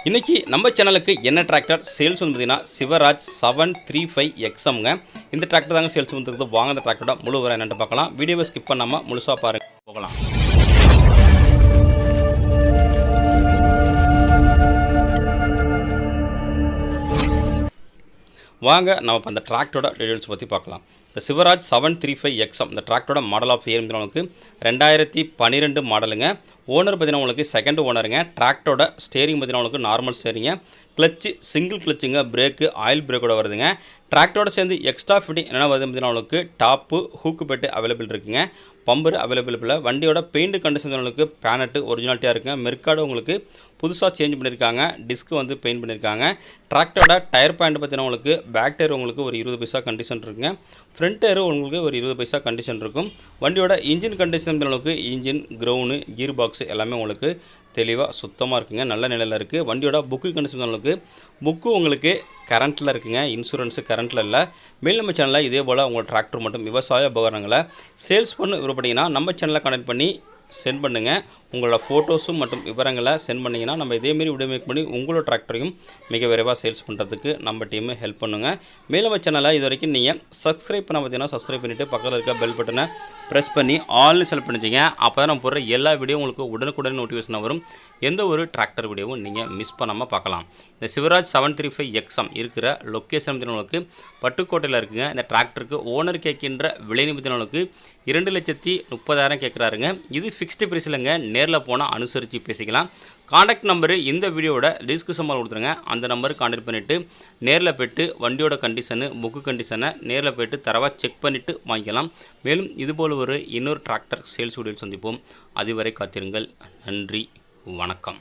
இன்றைக்கி நம்ம சேனலுக்கு என்ன டிராக்டர் சேல்ஸ் வந்து பார்த்தீங்கன்னா சிவராஜ் 735XMங்க. இந்த டிராக்டர் தாங்க சேல்ஸ் வந்துருக்குது. வாங்க அந்த டிராக்டரோட முழு விவரம் என்னென்னு பார்க்கலாம். வீடியோவை ஸ்கிப் பண்ணாமல் முழுசாக பாருங்கள், போகலாம். வாங்க நம்ம இப்போ அந்த டிராக்டரோட டீடைல்ஸ் பற்றி பார்க்கலாம். இந்த சிவராஜ் 735XM இந்த டிராக்டரோட மாடல் ஆஃப் இயர் உங்களுக்கு 2012 மாடலுங்க. ஓனர் பார்த்தீங்கன்னா உங்களுக்கு செகண்ட் ஓனருங்க. டிராக்டரோட ஸ்டேரிங் பார்த்தீங்கன்னா உங்களுக்கு நார்மல் ஸ்டேரிங்க, கிளச்சு சிங்கிள் கிளச்சுங்க, பிரேக்கு ஆயில் பிரேக்கோட வருதுங்க. டிராக்டரோட சேர்ந்து எக்ஸ்ட்ரா ஃபிட்டிங் என்ன வருது பார்த்தீங்கன்னா உங்களுக்கு டாப்பு ஹூக்கு பெட்டு அவைலபிள் இருக்குங்க. பம்பர் அவைலபிள் இல்லை. வண்டியோட பெயிண்ட் கண்டிஷன் உங்களுக்கு பேனட்டு ஒரிஜினாலிட்டியாக இருக்குங்க. மெர்காடு உங்களுக்கு புதுசாக சேஞ்ச் பண்ணியிருக்காங்க. டிஸ்க்கு வந்து பெயிண்ட் பண்ணியிருக்காங்க. டிராக்டரோட டயர் பாயிண்ட் பார்த்தீங்கன்னா உங்களுக்கு பேக் டயர் உங்களுக்கு ஒரு 20 பைசா கண்டிஷன் இருக்குங்க. ஃப்ரண்ட் டயர் உங்களுக்கு ஒரு 20 பைசா கண்டிஷன் இருக்கும். வண்டியோட இன்ஜின் கண்டிஷன் உங்களுக்கு இன்ஜின், கிரவுண்டு, கீர் பாக்ஸ் எல்லாமே உங்களுக்கு தெளிவாக சுத்தமாக இருக்குங்க. நல்ல நிலையில் இருக்குது. வண்டியோட புக்கு கண்டிஷன் உங்களுக்கு புக்கு உங்களுக்கு கரண்ட்டில் இருக்குங்க. இன்சூரன்ஸு கரண்ட்டில் இல்லை. மேல் நம்ம சேனலில் இதே போல் உங்கள் டிராக்டர் மற்றும் விவசாய உபகரணங்களை சேல்ஸ் பண்ண விருப்பப்பட்டீங்கன்னா நம்ம சேனலை கனெக்ட் பண்ணி சென்ட் பண்ணுங்கள். உங்களோட ஃபோட்டோஸும் மற்றும் விவரங்களை சென்ட் பண்ணிங்கன்னா நம்ம இதேமாரி வீடியோ மேக் பண்ணி உங்களோட டிராக்டரையும் மிக விரைவாக சேல்ஸ் பண்ணுறதுக்கு நம்ம டீமு ஹெல்ப் பண்ணுங்கள். மேலும் நம்ம சேனலை இது வரைக்கும் நீங்கள் சப்ஸ்கிரைப் பண்ண பார்த்தீங்கன்னா சப்ஸ்கிரைப் பண்ணிவிட்டு பக்கத்தில் இருக்க பெல் பட்டனை ப்ரெஸ் பண்ணி ஆல்னு செலக்ட் பண்ணிச்சிங்க. அப்போ தான் நம்ம போடுற எல்லா வீடியோ உங்களுக்கு உடனுக்குடன் நோட்டிஃபிகேஷன் வரும். எந்த ஒரு டிராக்டர் வீடியோவும் நீங்கள் மிஸ் பண்ணாமல் பார்க்கலாம். இந்த சிவராஜ் 735XM இருக்கிற லொக்கேஷன் உங்களுக்கு பட்டுக்கோட்டையில் இருக்குங்க. இந்த டிராக்டருக்கு ஓனர் கேட்கின்ற விலை நிமித்தங்களுக்கு 2,30,000 கேட்குறாருங்க. இது ஃபிக்ஸ்டு ப்ரைஸ் இல்லைங்க. நேரில் போனால் அனுசரித்து பேசிக்கலாம். காண்டாக்ட் நம்பரு இந்த வீடியோட டிஸ்கிரிப்ஷன் கொடுத்துருங்க. அந்த நம்பருக்கு காண்டாக்ட் பண்ணிவிட்டு நேரில் போய்ட்டு வண்டியோட கண்டிஷனு புக்கு கண்டிஷனை நேரில் போய்ட்டு தரவாக செக் பண்ணிவிட்டு வாங்கிக்கலாம். மேலும் இதுபோல் ஒரு இன்னொரு டிராக்டர் சேல்ஸ் வீடியோ சந்திப்போம். அதுவரை காத்திருங்கள். நன்றி, வணக்கம்.